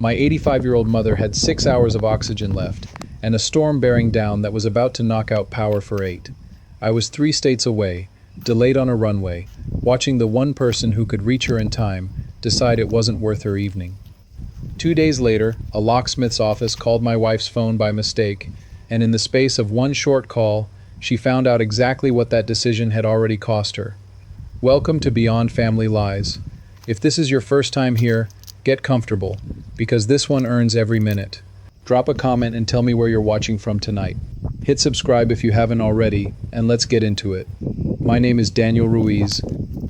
My 85-year-old mother had 6 hours of oxygen left, and a storm bearing down that was about to knock out power for 8. I was 3 states away, delayed on a runway, watching the one person who could reach her in time decide it wasn't worth her evening. 2 days later, a locksmith's office called my wife's phone by mistake, and in the space of one short call, she found out exactly what that decision had already cost her. Welcome to Beyond Family Lies. If this is your first time here, get comfortable, because this one earns every minute. Drop a comment and tell me where you're watching from tonight. Hit subscribe if you haven't already, and let's get into it. My name is Daniel Ruiz.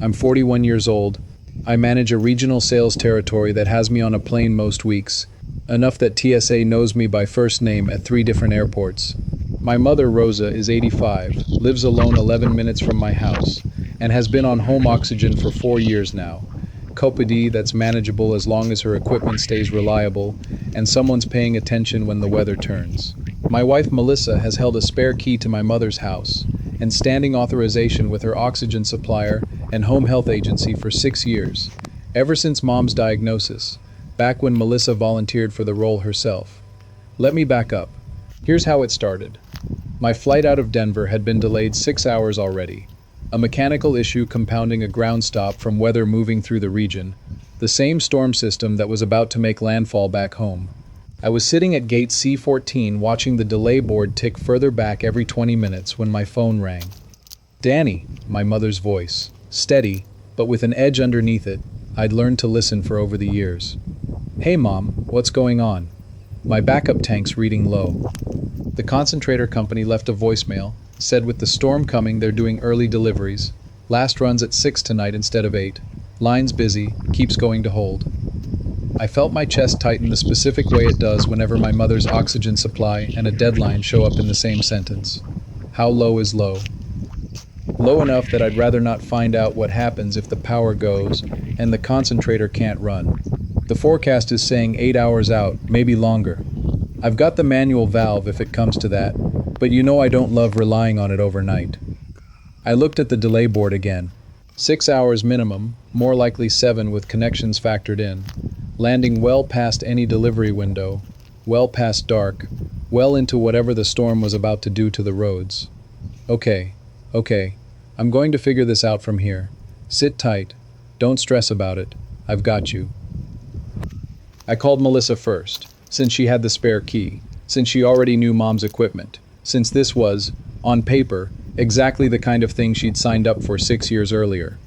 I'm 41 years old. I manage a regional sales territory that has me on a plane most weeks, enough that TSA knows me by first name at 3 different airports. My mother, Rosa, is 85, lives alone 11 minutes from my house, and has been on home oxygen for 4 years now. COPD that's manageable as long as her equipment stays reliable, and someone's paying attention when the weather turns. My wife, Melissa, has held a spare key to my mother's house, and standing authorization with her oxygen supplier and home health agency for 6 years, ever since Mom's diagnosis, back when Melissa volunteered for the role herself. Let me back up. Here's how it started. My flight out of Denver had been delayed 6 hours already. A mechanical issue compounding a ground stop from weather moving through the region, the same storm system that was about to make landfall back home. I was sitting at gate C14 watching the delay board tick further back every 20 minutes when my phone rang. Danny, my mother's voice, steady, but with an edge underneath it. I'd learned to listen for over the years. Hey Mom, what's going on? My backup tank's reading low. The concentrator company left a voicemail, said with the storm coming they're doing early deliveries. Last runs at 6 tonight instead of 8. Line's busy, keeps going to hold. I felt my chest tighten the specific way it does whenever my mother's oxygen supply and a deadline show up in the same sentence. How low is low? Low enough that I'd rather not find out what happens if the power goes and the concentrator can't run. The forecast is saying 8 hours out, maybe longer. I've got the manual valve if it comes to that, but you know I don't love relying on it overnight. I looked at the delay board again. 6 hours minimum, more likely 7 with connections factored in. Landing well past any delivery window, well past dark, well into whatever the storm was about to do to the roads. Okay, I'm going to figure this out from here. Sit tight, don't stress about it, I've got you. I called Melissa first, since she had the spare key, since she already knew Mom's equipment, since this was, on paper, exactly the kind of thing she'd signed up for 6 years earlier.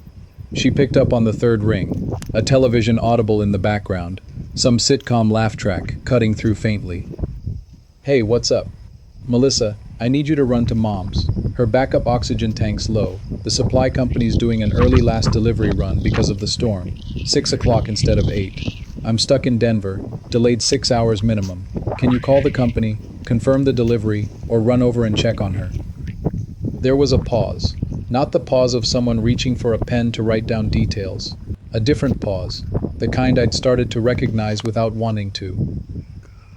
She picked up on the third ring, a television audible in the background, some sitcom laugh track cutting through faintly. Hey, what's up? Melissa, I need you to run to Mom's. Her backup oxygen tank's low. The supply company's doing an early last delivery run because of the storm. 6 o'clock instead of 8. I'm stuck in Denver, delayed 6 hours minimum. Can you call the company, confirm the delivery, or run over and check on her? There was a pause. Not the pause of someone reaching for a pen to write down details. A different pause, the kind I'd started to recognize without wanting to.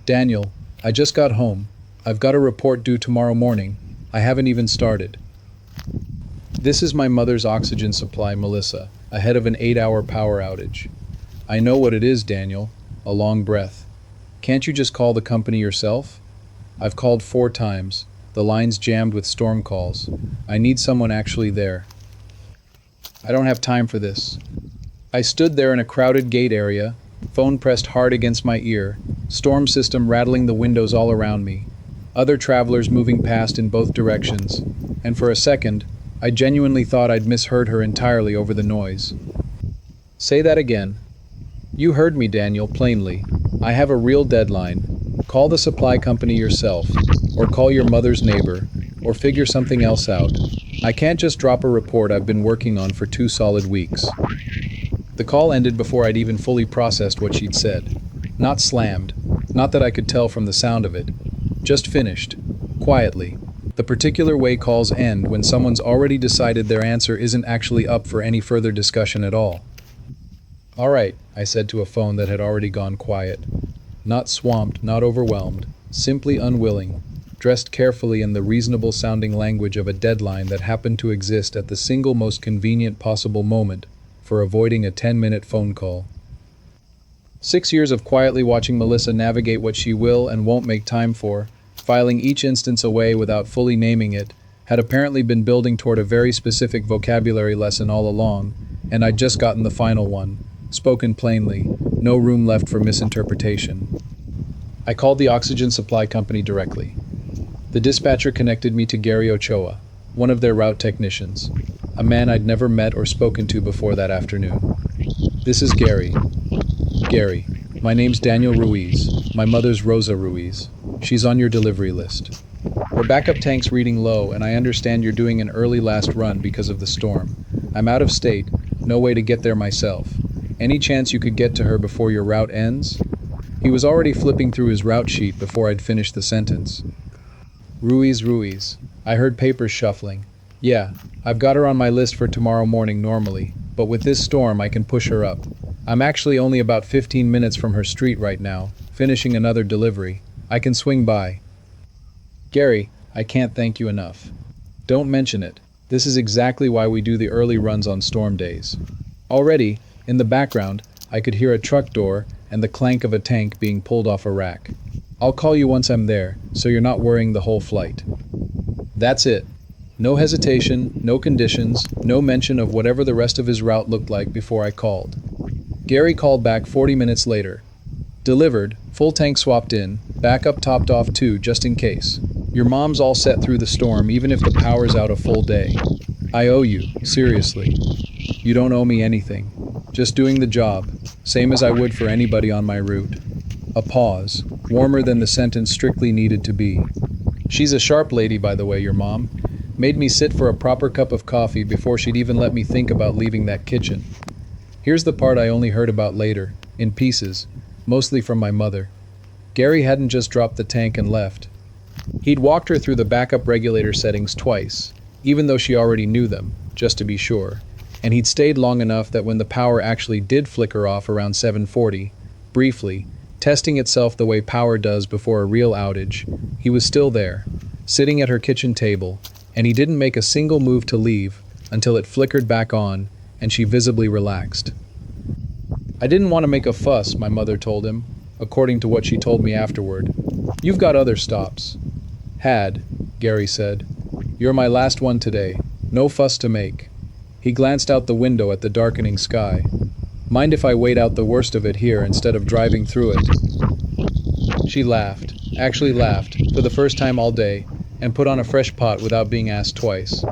Daniel, I just got home. I've got a report due tomorrow morning. I haven't even started. This is my mother's oxygen supply, Melissa, ahead of an 8-hour power outage. I know what it is, Daniel. A long breath. Can't you just call the company yourself? I've called 4 times. The line's jammed with storm calls. I need someone actually there. I don't have time for this. I stood there in a crowded gate area, phone pressed hard against my ear, storm system rattling the windows all around me, other travelers moving past in both directions, and for a second, I genuinely thought I'd misheard her entirely over the noise. Say that again. You heard me, Daniel, plainly. I have a real deadline. Call the supply company yourself, or call your mother's neighbor, or figure something else out. I can't just drop a report I've been working on for 2 solid weeks. The call ended before I'd even fully processed what she'd said. Not slammed, not that I could tell from the sound of it. Just finished, quietly. The particular way calls end when someone's already decided their answer isn't actually up for any further discussion at all. All right, I said to a phone that had already gone quiet. Not swamped, not overwhelmed, simply unwilling, dressed carefully in the reasonable-sounding language of a deadline that happened to exist at the single most convenient possible moment for avoiding a 10-minute phone call. 6 years of quietly watching Melissa navigate what she will and won't make time for, filing each instance away without fully naming it, had apparently been building toward a very specific vocabulary lesson all along, and I'd just gotten the final one, spoken plainly, no room left for misinterpretation. I called the oxygen supply company directly. The dispatcher connected me to Gary Ochoa, one of their route technicians, a man I'd never met or spoken to before that afternoon. "This is Gary." "Gary, my name's Daniel Ruiz. My mother's Rosa Ruiz. She's on your delivery list. Her backup tank's reading low, and I understand you're doing an early last run because of the storm. I'm out of state, no way to get there myself. Any chance you could get to her before your route ends?" He was already flipping through his route sheet before I'd finished the sentence. Ruiz. I heard papers shuffling. "Yeah, I've got her on my list for tomorrow morning normally, but with this storm I can push her up. I'm actually only about 15 minutes from her street right now, finishing another delivery. I can swing by." "Gary, I can't thank you enough. Don't mention it. This is exactly why we do the early runs on storm days." Already, in the background, I could hear a truck door and the clank of a tank being pulled off a rack. "I'll call you once I'm there, so you're not worrying the whole flight." That's it. No hesitation, no conditions, no mention of whatever the rest of his route looked like before I called. Gary called back 40 minutes later. "Delivered, full tank swapped in, backup topped off too, just in case. Your mom's all set through the storm even if the power's out a full day. I owe you, seriously. You don't owe me anything. Just doing the job, same as I would for anybody on my route." A pause, warmer than the sentence strictly needed to be. "She's a sharp lady, by the way, your mom. Made me sit for a proper cup of coffee before she'd even let me think about leaving that kitchen." Here's the part I only heard about later, in pieces, mostly from my mother. Gary hadn't just dropped the tank and left. He'd walked her through the backup regulator settings twice, even though she already knew them, just to be sure. And he'd stayed long enough that when the power actually did flicker off around 7:40, briefly, testing itself the way power does before a real outage, he was still there, sitting at her kitchen table, and he didn't make a single move to leave until it flickered back on and she visibly relaxed. "I didn't want to make a fuss," my mother told him, according to what she told me afterward. "You've got other stops." "Had," Gary said. "You're my last one today. No fuss to make." He glanced out the window at the darkening sky. "Mind if I wait out the worst of it here instead of driving through it?" She laughed, actually laughed, for the first time all day, and put on a fresh pot without being asked twice.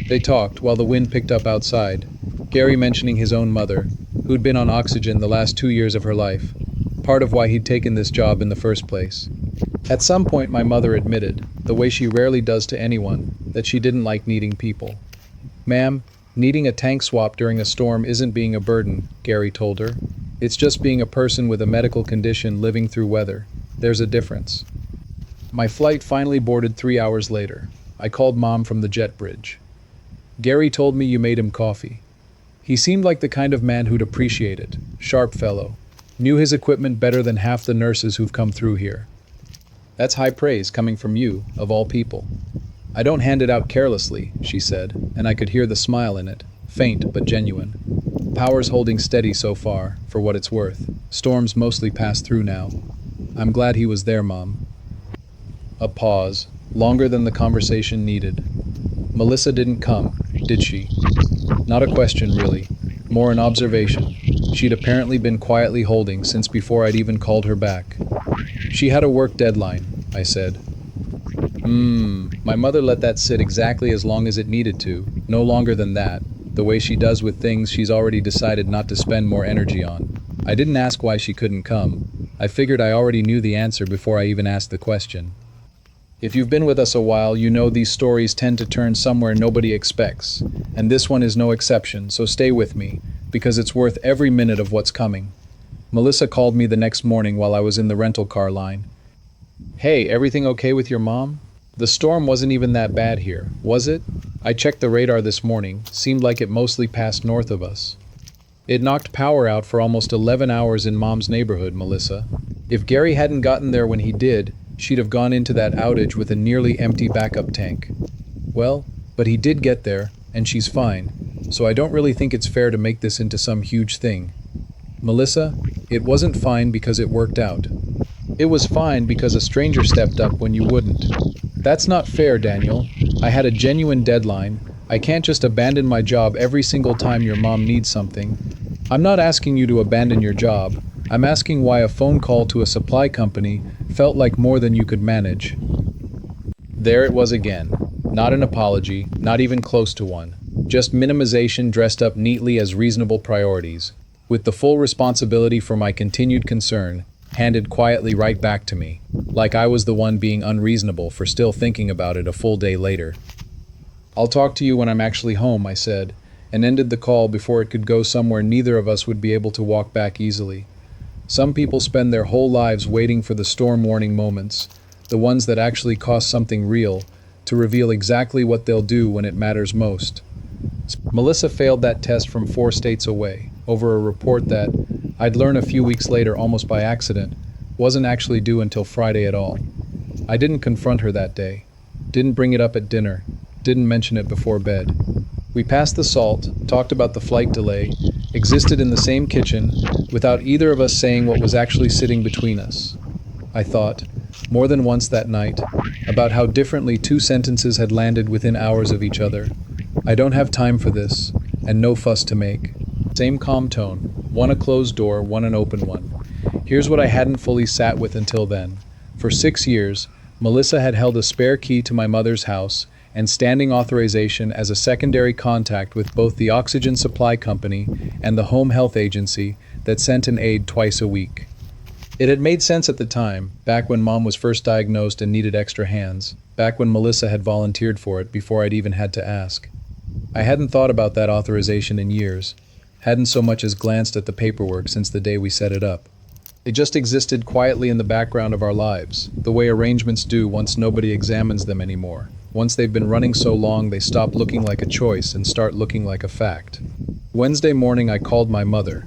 They talked while the wind picked up outside, Gary mentioning his own mother, who'd been on oxygen the last 2 years of her life, part of why he'd taken this job in the first place. At some point my mother admitted, the way she rarely does to anyone, that she didn't like needing people. "Ma'am, needing a tank swap during a storm isn't being a burden," Gary told her. "It's just being a person with a medical condition living through weather. There's a difference." My flight finally boarded 3 hours later. I called Mom from the jet bridge. "Gary told me you made him coffee. He seemed like the kind of man who'd appreciate it. Sharp fellow. Knew his equipment better than half the nurses who've come through here." That's high praise coming from you, of all people. "I don't hand it out carelessly," she said, and I could hear the smile in it, faint but genuine. "Power's holding steady so far, for what it's worth. Storms mostly pass through now. I'm glad he was there, Mom." A pause, longer than the conversation needed. "Melissa didn't come, did she?" Not a question, really. More an observation. She'd apparently been quietly holding since before I'd even called her back. "She had a work deadline," I said. My mother let that sit exactly as long as it needed to, no longer than that, the way she does with things she's already decided not to spend more energy on. I didn't ask why she couldn't come. I figured I already knew the answer before I even asked the question. If you've been with us a while, you know these stories tend to turn somewhere nobody expects, and this one is no exception, so stay with me, because it's worth every minute of what's coming. Melissa called me the next morning while I was in the rental car line. "Hey, everything okay with your mom? The storm wasn't even that bad here, was it? I checked the radar this morning, seemed like it mostly passed north of us." "It knocked power out for almost 11 hours in Mom's neighborhood, Melissa. If Gary hadn't gotten there when he did, she'd have gone into that outage with a nearly empty backup tank." "Well, but he did get there, and she's fine, so I don't really think it's fair to make this into some huge thing." Melissa, it wasn't fine because it worked out. It was fine because a stranger stepped up when you wouldn't. That's not fair, Daniel. I had a genuine deadline. I can't just abandon my job every single time your mom needs something. I'm not asking you to abandon your job. I'm asking why a phone call to a supply company felt like more than you could manage. There it was again. Not an apology, not even close to one. Just minimization dressed up neatly as reasonable priorities, with the full responsibility for my continued concern handed quietly right back to me, like I was the one being unreasonable for still thinking about it a full day later. I'll talk to you when I'm actually home, I said, and ended the call before it could go somewhere neither of us would be able to walk back easily. Some people spend their whole lives waiting for the storm warning moments, the ones that actually cost something real, to reveal exactly what they'll do when it matters most. Melissa failed that test from 4 states away, over a report that, I'd learn a few weeks later almost by accident, wasn't actually due until Friday at all. I didn't confront her that day, didn't bring it up at dinner, didn't mention it before bed. We passed the salt, talked about the flight delay, existed in the same kitchen, without either of us saying what was actually sitting between us. I thought, more than once that night, about how differently 2 sentences had landed within hours of each other. I don't have time for this, and no fuss to make. Same calm tone, one a closed door, one an open one. Here's what I hadn't fully sat with until then. For 6 years, Melissa had held a spare key to my mother's house and standing authorization as a secondary contact with both the oxygen supply company and the home health agency that sent an aide twice a week. It had made sense at the time, back when Mom was first diagnosed and needed extra hands, back when Melissa had volunteered for it before I'd even had to ask. I hadn't thought about that authorization in years, hadn't so much as glanced at the paperwork since the day we set it up. It just existed quietly in the background of our lives, the way arrangements do once nobody examines them anymore. Once they've been running so long they stop looking like a choice and start looking like a fact. Wednesday morning I called my mother.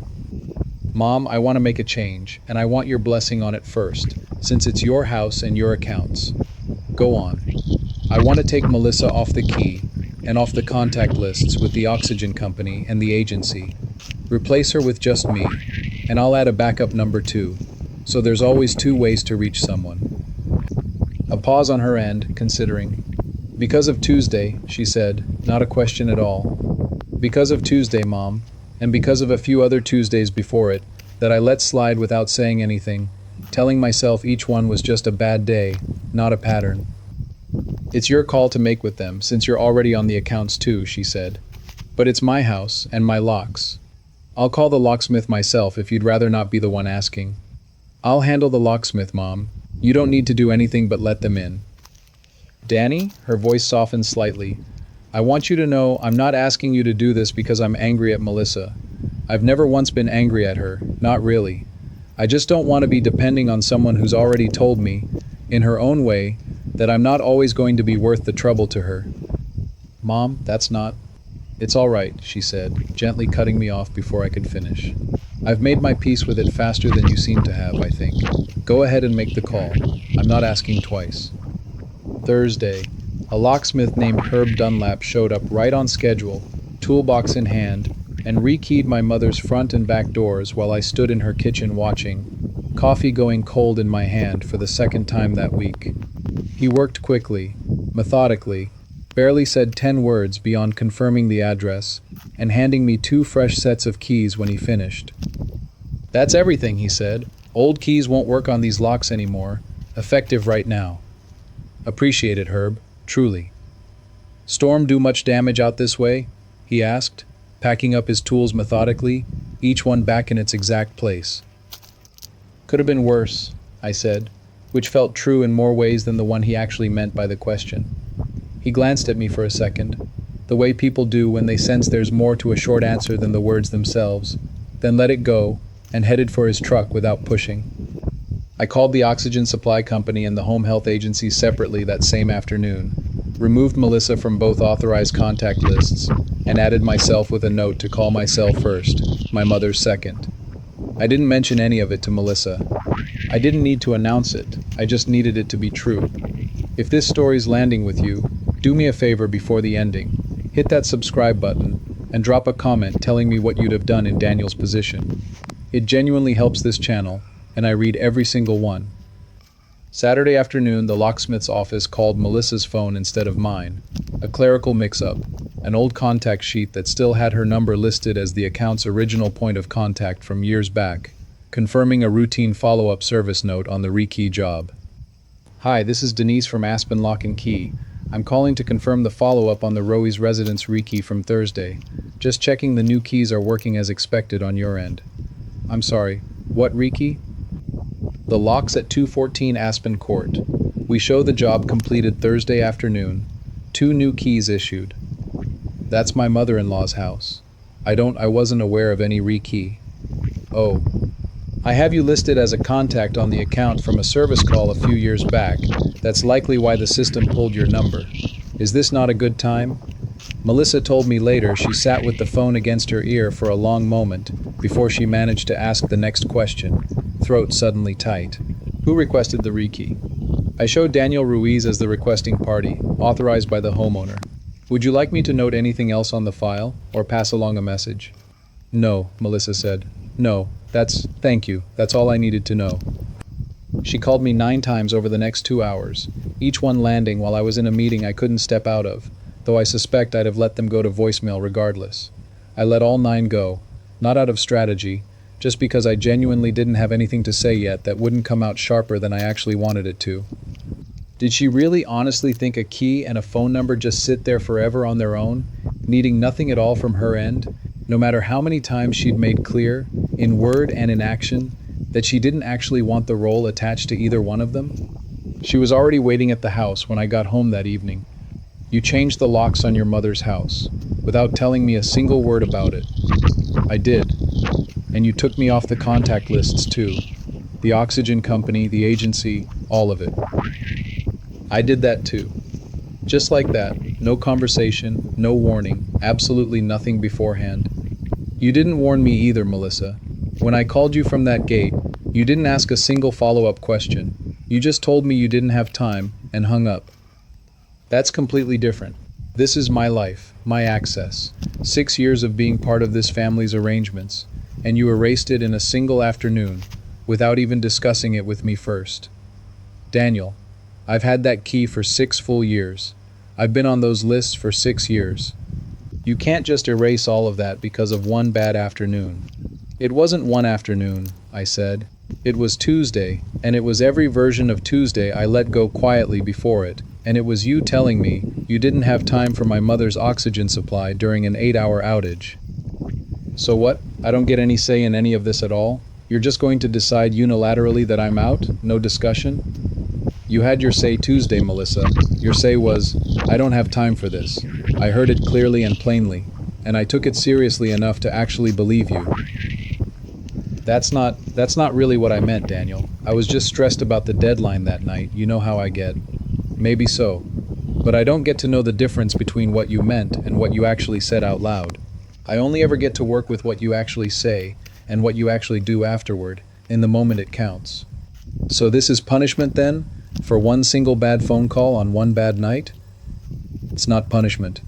Mom, I want to make a change, and I want your blessing on it first, since it's your house and your accounts. Go on. I want to take Melissa off the key and off the contact lists with the oxygen company and the agency. Replace her with just me, and I'll add a backup number too, so there's always 2 ways to reach someone. A pause on her end, considering. Because of Tuesday, she said, not a question at all. Because of Tuesday, Mom, and because of a few other Tuesdays before it, that I let slide without saying anything, telling myself each one was just a bad day, not a pattern. It's your call to make with them, since you're already on the accounts too, she said. But it's my house, and my locks. I'll call the locksmith myself if you'd rather not be the one asking. I'll handle the locksmith, Mom. You don't need to do anything but let them in. Danny, her voice softened slightly, I want you to know I'm not asking you to do this because I'm angry at Melissa. I've never once been angry at her, not really. I just don't want to be depending on someone who's already told me, in her own way, that I'm not always going to be worth the trouble to her. Mom, that's not... It's all right, she said, gently cutting me off before I could finish. I've made my peace with it faster than you seem to have, I think. Go ahead and make the call. I'm not asking twice. Thursday, a locksmith named Herb Dunlap showed up right on schedule, toolbox in hand, and rekeyed my mother's front and back doors while I stood in her kitchen watching, coffee going cold in my hand for the 2nd time that week. He worked quickly, methodically, barely said 10 words beyond confirming the address, and handing me 2 fresh sets of keys when he finished. That's everything, he said. Old keys won't work on these locks anymore. Effective right now. Appreciate it, Herb. Truly. Storm do much damage out this way? He asked, packing up his tools methodically, each one back in its exact place. Could have been worse, I said, which felt true in more ways than the one he actually meant by the question. He glanced at me for a second, the way people do when they sense there's more to a short answer than the words themselves, then let it go, and headed for his truck without pushing. I called the oxygen supply company and the home health agency separately that same afternoon, removed Melissa from both authorized contact lists, and added myself with a note to call myself first, my mother's second. I didn't mention any of it to Melissa. I didn't need to announce it, I just needed it to be true. If this story's landing with you, do me a favor before the ending. Hit that subscribe button, and drop a comment telling me what you'd have done in Daniel's position. It genuinely helps this channel, and I read every single one. Saturday afternoon, the locksmith's office called Melissa's phone instead of mine. A clerical mix-up. An old contact sheet that still had her number listed as the account's original point of contact from years back, confirming a routine follow-up service note on the rekey job. Hi, this is Denise from Aspen Lock and Key. I'm calling to confirm the follow-up on the Rowe's residence rekey from Thursday. Just checking the new keys are working as expected on your end. I'm sorry, what rekey? The locks at 214 Aspen Court. We show the job completed Thursday afternoon. 2 new keys issued. That's my mother-in-law's house. I wasn't aware of any rekey. Oh. I have you listed as a contact on the account from a service call a few years back. That's likely why the system pulled your number. Is this not a good time? Melissa told me later she sat with the phone against her ear for a long moment before she managed to ask the next question, throat suddenly tight. Who requested the rekey? I showed Daniel Ruiz as the requesting party, authorized by the homeowner. Would you like me to note anything else on the file, or pass along a message? No, Melissa said. No, thank you. That's all I needed to know. She called me 9 times over the next 2 hours, each one landing while I was in a meeting I couldn't step out of, though I suspect I'd have let them go to voicemail regardless. I let all 9 go, not out of strategy, just because I genuinely didn't have anything to say yet that wouldn't come out sharper than I actually wanted it to. Did she really honestly think a key and a phone number just sit there forever on their own, needing nothing at all from her end, no matter how many times she'd made clear, in word and in action, that she didn't actually want the role attached to either one of them? She was already waiting at the house when I got home that evening. You changed the locks on your mother's house, without telling me a single word about it. I did. And you took me off the contact lists too. The oxygen company, the agency, all of it. I did that too. Just like that, no conversation, no warning, absolutely nothing beforehand. You didn't warn me either, Melissa. When I called you from that gate, you didn't ask a single follow-up question. You just told me you didn't have time, and hung up. That's completely different. This is my life, my access. 6 years of being part of this family's arrangements, and you erased it in a single afternoon, without even discussing it with me first. Daniel, I've had that key for 6 full years. I've been on those lists for 6 years. You can't just erase all of that because of one bad afternoon. It wasn't one afternoon, I said. It was Tuesday, and it was every version of Tuesday I let go quietly before it, and it was you telling me you didn't have time for my mother's oxygen supply during an 8-hour outage. So what? I don't get any say in any of this at all? You're just going to decide unilaterally that I'm out? No discussion? You had your say Tuesday, Melissa. Your say was, I don't have time for this. I heard it clearly and plainly, and I took it seriously enough to actually believe you. That's not really what I meant, Daniel. I was just stressed about the deadline that night. You know how I get. Maybe so. But I don't get to know the difference between what you meant and what you actually said out loud. I only ever get to work with what you actually say and what you actually do afterward, in the moment it counts. So this is punishment then? For one single bad phone call on one bad night? It's not punishment.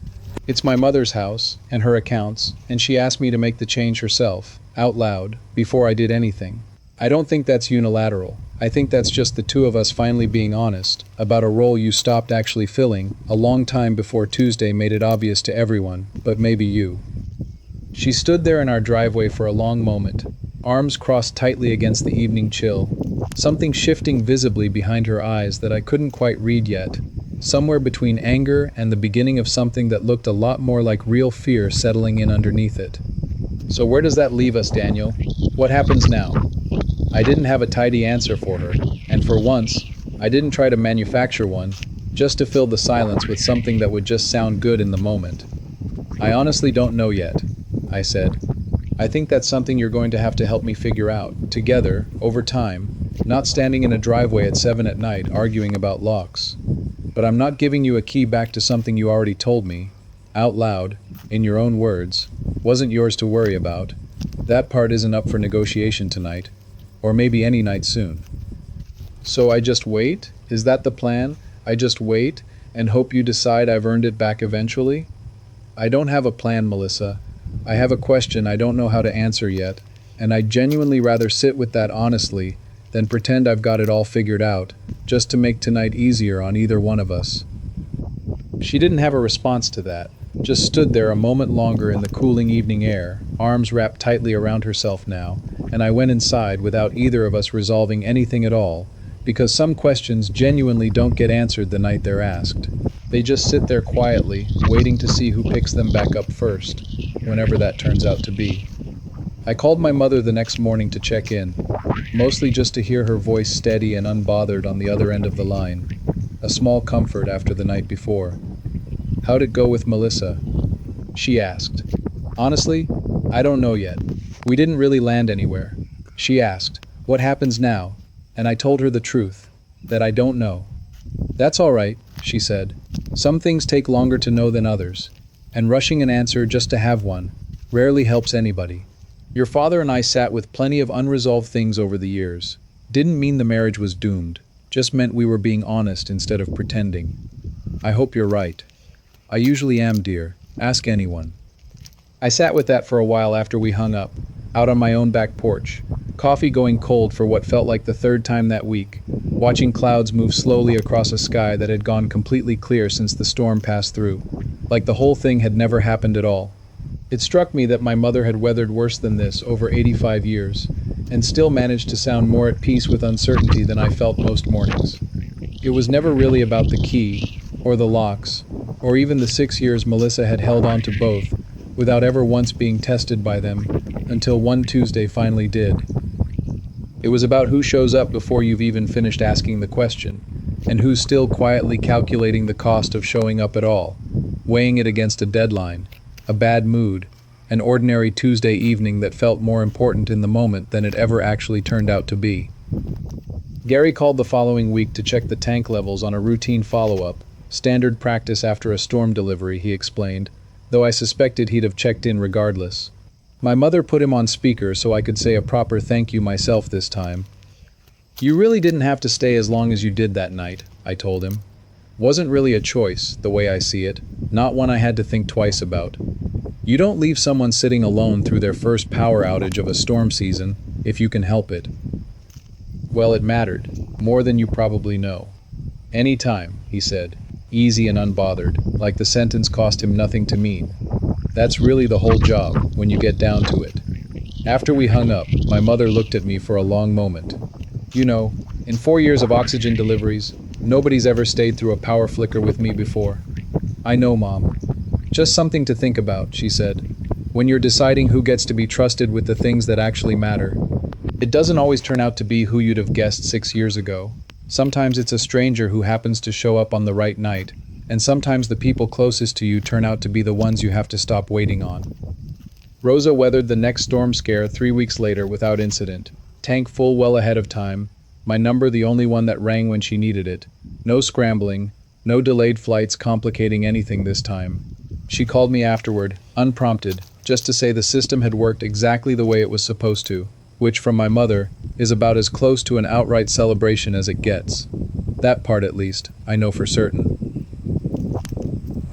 It's my mother's house and her accounts, and she asked me to make the change herself, out loud, before I did anything. I don't think that's unilateral. I think that's just the two of us finally being honest about a role you stopped actually filling a long time before Tuesday made it obvious to everyone, but maybe you. She stood there in our driveway for a long moment, arms crossed tightly against the evening chill, something shifting visibly behind her eyes that I couldn't quite read yet, somewhere between anger and the beginning of something that looked a lot more like real fear settling in underneath it. So where does that leave us, Daniel? What happens now? I didn't have a tidy answer for her, and for once, I didn't try to manufacture one, just to fill the silence with something that would just sound good in the moment. I honestly don't know yet, I said. I think that's something you're going to have to help me figure out, together, over time, not standing in a driveway at 7 at night arguing about locks. But I'm not giving you a key back to something you already told me, out loud, in your own words, wasn't yours to worry about. That part isn't up for negotiation tonight, or maybe any night soon. So I just wait? Is that the plan? I just wait, and hope you decide I've earned it back eventually? I don't have a plan, Melissa. I have a question I don't know how to answer yet, and I'd genuinely rather sit with that honestly than pretend I've got it all figured out, just to make tonight easier on either one of us. She didn't have a response to that, just stood there a moment longer in the cooling evening air, arms wrapped tightly around herself now, and I went inside without either of us resolving anything at all, because some questions genuinely don't get answered the night they're asked. They just sit there quietly, waiting to see who picks them back up first, whenever that turns out to be. I called my mother the next morning to check in, mostly just to hear her voice steady and unbothered on the other end of the line. A small comfort after the night before. "How'd it go with Melissa?" she asked. "Honestly, I don't know yet. We didn't really land anywhere." She asked, "What happens now?" And I told her the truth, that I don't know. "That's all right," she said. "Some things take longer to know than others, and rushing an answer just to have one rarely helps anybody. Your father and I sat with plenty of unresolved things over the years. Didn't mean the marriage was doomed, just meant we were being honest instead of pretending. I hope you're right." "I usually am, dear. Ask anyone." I sat with that for a while after we hung up, out on my own back porch, coffee going cold for what felt like the third time that week, watching clouds move slowly across a sky that had gone completely clear since the storm passed through, like the whole thing had never happened at all. It struck me that my mother had weathered worse than this over 85 years, and still managed to sound more at peace with uncertainty than I felt most mornings. It was never really about the key, or the locks, or even the 6 years Melissa had held on to both, without ever once being tested by them, until one Tuesday finally did. It was about who shows up before you've even finished asking the question, and who's still quietly calculating the cost of showing up at all, weighing it against a deadline, a bad mood, an ordinary Tuesday evening that felt more important in the moment than it ever actually turned out to be. Gary called the following week to check the tank levels on a routine follow-up, standard practice after a storm delivery, he explained, though I suspected he'd have checked in regardless. My mother put him on speaker so I could say a proper thank you myself this time. "You really didn't have to stay as long as you did that night," I told him. "Wasn't really a choice, the way I see it, not one I had to think twice about. You don't leave someone sitting alone through their first power outage of a storm season, if you can help it." Well, it mattered, more than you probably know. "Any time," he said, easy and unbothered, like the sentence cost him nothing to mean. That's really the whole job, when you get down to it. After we hung up, my mother looked at me for a long moment. "You know, in 4 years of oxygen deliveries, nobody's ever stayed through a power flicker with me before." "I know, Mom. Just something to think about," she said, "when you're deciding who gets to be trusted with the things that actually matter. It doesn't always turn out to be who you'd have guessed 6 years ago. Sometimes it's a stranger who happens to show up on the right night, and sometimes the people closest to you turn out to be the ones you have to stop waiting on." Rosa weathered the next storm scare 3 weeks later without incident. Tank full well ahead of time, my number the only one that rang when she needed it. No scrambling, no delayed flights complicating anything this time. She called me afterward, unprompted, just to say the system had worked exactly the way it was supposed to, which from my mother is about as close to an outright celebration as it gets. That part, at least, I know for certain.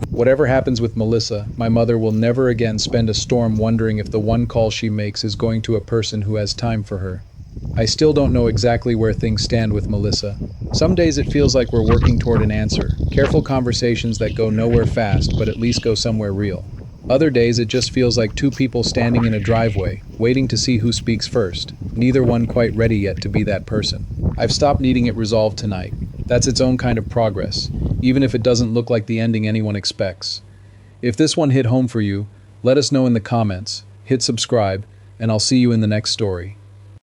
Whatever happens with Melissa, my mother will never again spend a storm wondering if the one call she makes is going to a person who has time for her. I still don't know exactly where things stand with Melissa. Some days it feels like we're working toward an answer, careful conversations that go nowhere fast but at least go somewhere real. Other days it just feels like two people standing in a driveway, waiting to see who speaks first, neither one quite ready yet to be that person. I've stopped needing it resolved tonight. That's its own kind of progress, even if it doesn't look like the ending anyone expects. If this one hit home for you, let us know in the comments, hit subscribe, and I'll see you in the next story.